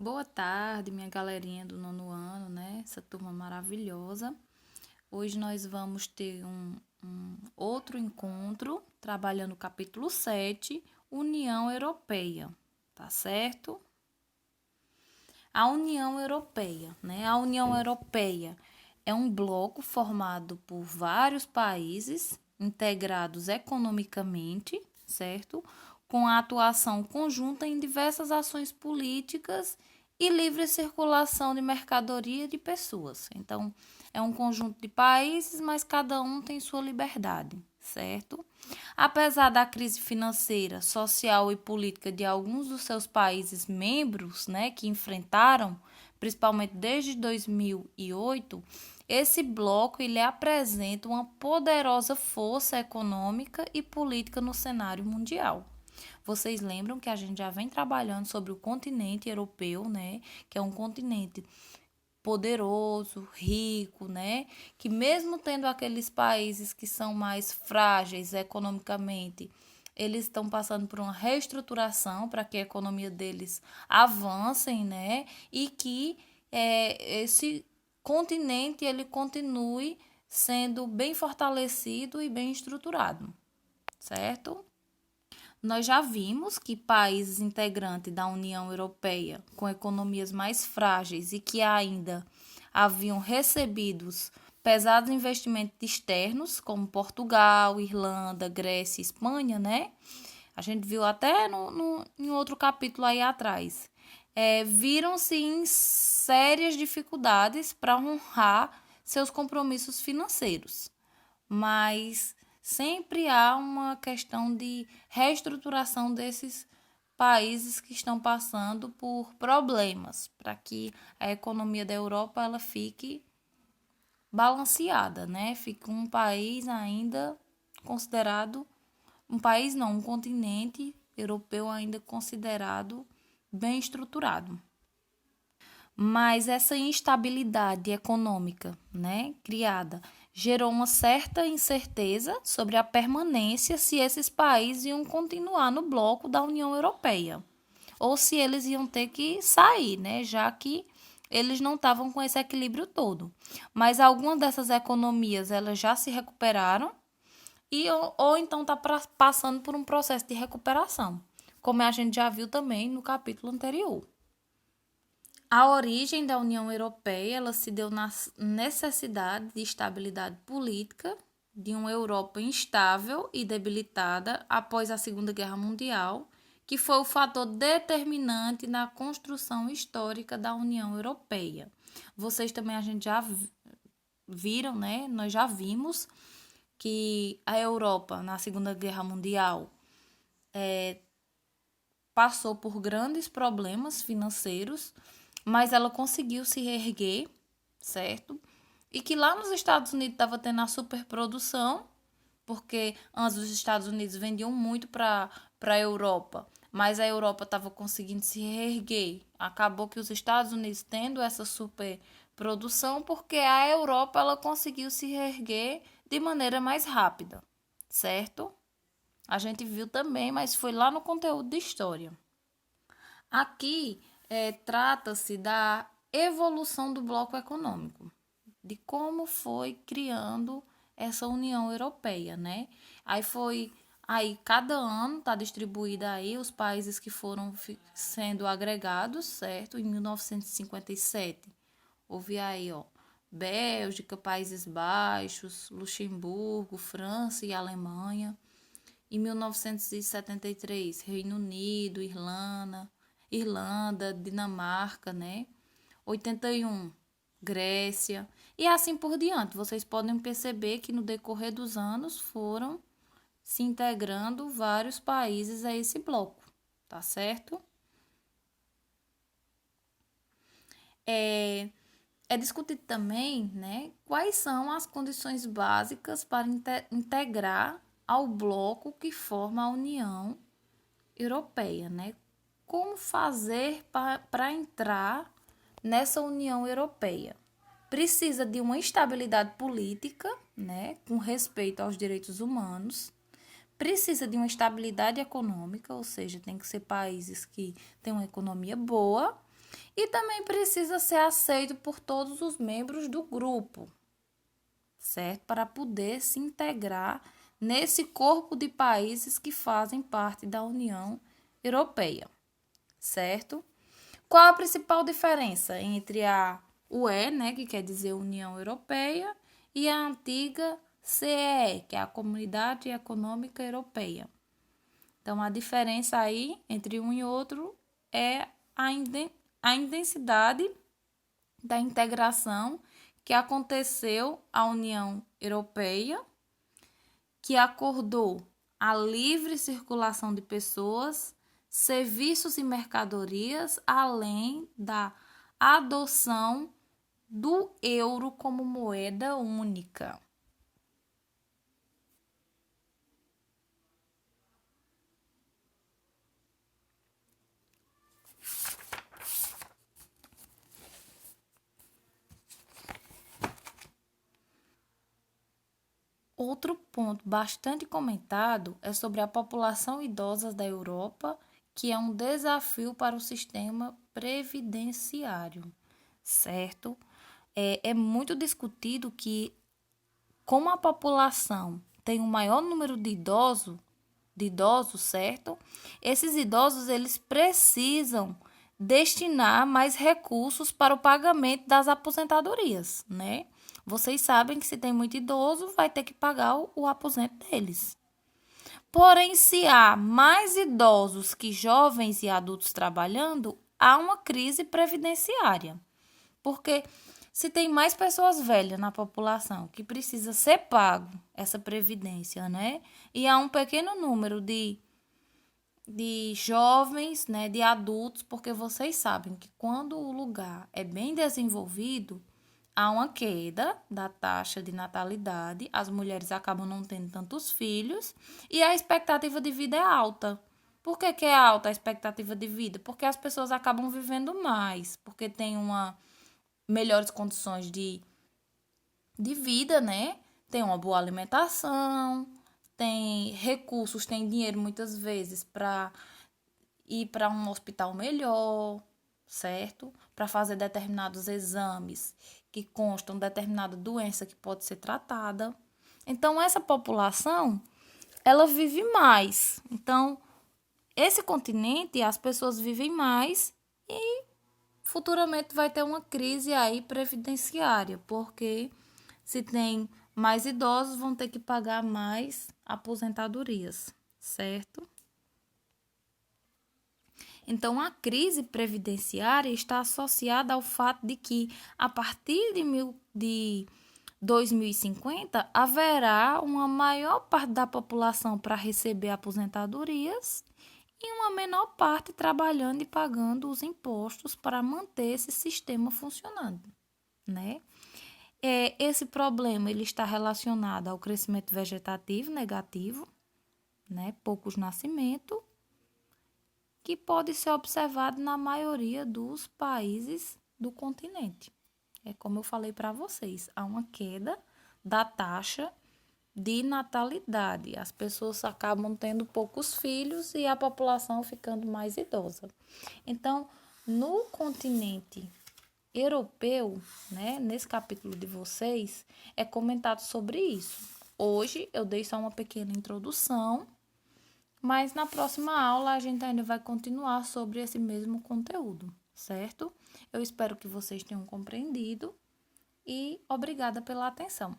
Boa tarde, minha galerinha do nono ano, né? Essa turma maravilhosa. Hoje nós vamos ter um outro encontro trabalhando o capítulo 7, União Europeia, tá certo? A União Europeia, né? A União Europeia é um bloco formado por vários países integrados economicamente, certo? Com a atuação conjunta em diversas ações políticas e livre circulação de mercadoria e de pessoas. Então, é um conjunto de países, mas cada um tem sua liberdade, certo? Apesar da crise financeira, social e política de alguns dos seus países membros, né, que enfrentaram, principalmente desde 2008, esse bloco ele apresenta uma poderosa força econômica e política no cenário mundial. Vocês lembram que a gente já vem trabalhando sobre o continente europeu, né, que é um continente poderoso, rico, né? Que mesmo tendo aqueles países que são mais frágeis economicamente, eles estão passando por uma reestruturação para que a economia deles avancem, né? E que esse continente ele continue sendo bem fortalecido e bem estruturado, certo? Nós já vimos que países integrantes da União Europeia, com economias mais frágeis e que ainda haviam recebido pesados investimentos externos, como Portugal, Irlanda, Grécia e Espanha, né? A gente viu até em outro capítulo aí atrás. Viram-se em sérias dificuldades para honrar seus compromissos financeiros, mas sempre há uma questão de reestruturação desses países que estão passando por problemas, para que a economia da Europa ela fique balanceada, né? Fique um país ainda considerado um país não, um continente europeu ainda considerado bem estruturado. Mas essa instabilidade econômica, né, criada, gerou uma certa incerteza sobre a permanência se esses países iam continuar no bloco da União Europeia ou se eles iam ter que sair, né, já que eles não estavam com esse equilíbrio todo. Mas algumas dessas economias elas já se recuperaram ou então está passando por um processo de recuperação, como a gente já viu também no capítulo anterior. A origem da União Europeia ela se deu na necessidade de estabilidade política de uma Europa instável e debilitada após a Segunda Guerra Mundial, que foi o fator determinante na construção histórica da União Europeia. Vocês também a gente já viram, né? Nós já vimos que a Europa na Segunda Guerra Mundial passou por grandes problemas financeiros, mas ela conseguiu se reerguer, certo? E que lá nos Estados Unidos estava tendo a superprodução, porque antes os Estados Unidos vendiam muito para a Europa, mas a Europa estava conseguindo se reerguer. Acabou que os Estados Unidos tendo essa superprodução, porque a Europa ela conseguiu se reerguer de maneira mais rápida, certo? A gente viu também, mas foi lá no conteúdo de história. Aqui trata-se da evolução do bloco econômico, de como foi criando essa União Europeia, né? Aí cada ano está distribuída aí os países que foram sendo agregados, certo? Em 1957 houve aí, ó, Bélgica, Países Baixos, Luxemburgo, França e Alemanha. Em 1973, Reino Unido, Irlanda, Dinamarca, né? 81, Grécia e assim por diante. Vocês podem perceber que no decorrer dos anos foram se integrando vários países a esse bloco, tá certo? É discutido também, né, quais são as condições básicas para integrar ao bloco que forma a União Europeia, né? Como fazer para entrar nessa União Europeia? Precisa de uma estabilidade política, né, com respeito aos direitos humanos. Precisa de uma estabilidade econômica, ou seja, tem que ser países que têm uma economia boa e também precisa ser aceito por todos os membros do grupo, certo? Para poder se integrar nesse corpo de países que fazem parte da União Europeia, certo? Qual a principal diferença entre a UE, né, que quer dizer União Europeia, e a antiga CEE, que é a Comunidade Econômica Europeia? Então, a diferença aí entre um e outro é a intensidade da integração que aconteceu à União Europeia, que acordou a livre circulação de pessoas, serviços e mercadorias, além da adoção do euro como moeda única. Outro ponto bastante comentado é sobre a população idosa da Europa, que é um desafio para o sistema previdenciário, certo? É muito discutido que, como a população tem um maior número de idosos, certo? Esses idosos eles precisam destinar mais recursos para o pagamento das aposentadorias, né? Vocês sabem que se tem muito idoso, vai ter que pagar o aposento deles. Porém, se há mais idosos que jovens e adultos trabalhando, há uma crise previdenciária. Porque se tem mais pessoas velhas na população que precisa ser pago essa previdência, né? E há um pequeno número de jovens, né, de adultos, porque vocês sabem que quando o lugar é bem desenvolvido, há uma queda da taxa de natalidade, as mulheres acabam não tendo tantos filhos e a expectativa de vida é alta. Por que é alta a expectativa de vida? Porque as pessoas acabam vivendo mais, porque tem uma melhores condições de vida, né? Tem uma boa alimentação, tem recursos, tem dinheiro muitas vezes para ir para um hospital melhor, certo? Para fazer determinados exames que constam determinada doença que pode ser tratada. Então, essa população, ela vive mais. Então, esse continente, as pessoas vivem mais e futuramente vai ter uma crise aí previdenciária, porque se tem mais idosos, vão ter que pagar mais aposentadorias, certo? Então, a crise previdenciária está associada ao fato de que, a partir de 2050, haverá uma maior parte da população para receber aposentadorias e uma menor parte trabalhando e pagando os impostos para manter esse sistema funcionando, né? Esse problema ele está relacionado ao crescimento vegetativo negativo, né? Poucos nascimentos, que pode ser observado na maioria dos países do continente. É como eu falei para vocês, há uma queda da taxa de natalidade. As pessoas acabam tendo poucos filhos e a população ficando mais idosa. Então, no continente europeu, né, nesse capítulo de vocês, é comentado sobre isso. Hoje eu dei só uma pequena introdução, mas na próxima aula a gente ainda vai continuar sobre esse mesmo conteúdo, certo? Eu espero que vocês tenham compreendido e obrigada pela atenção.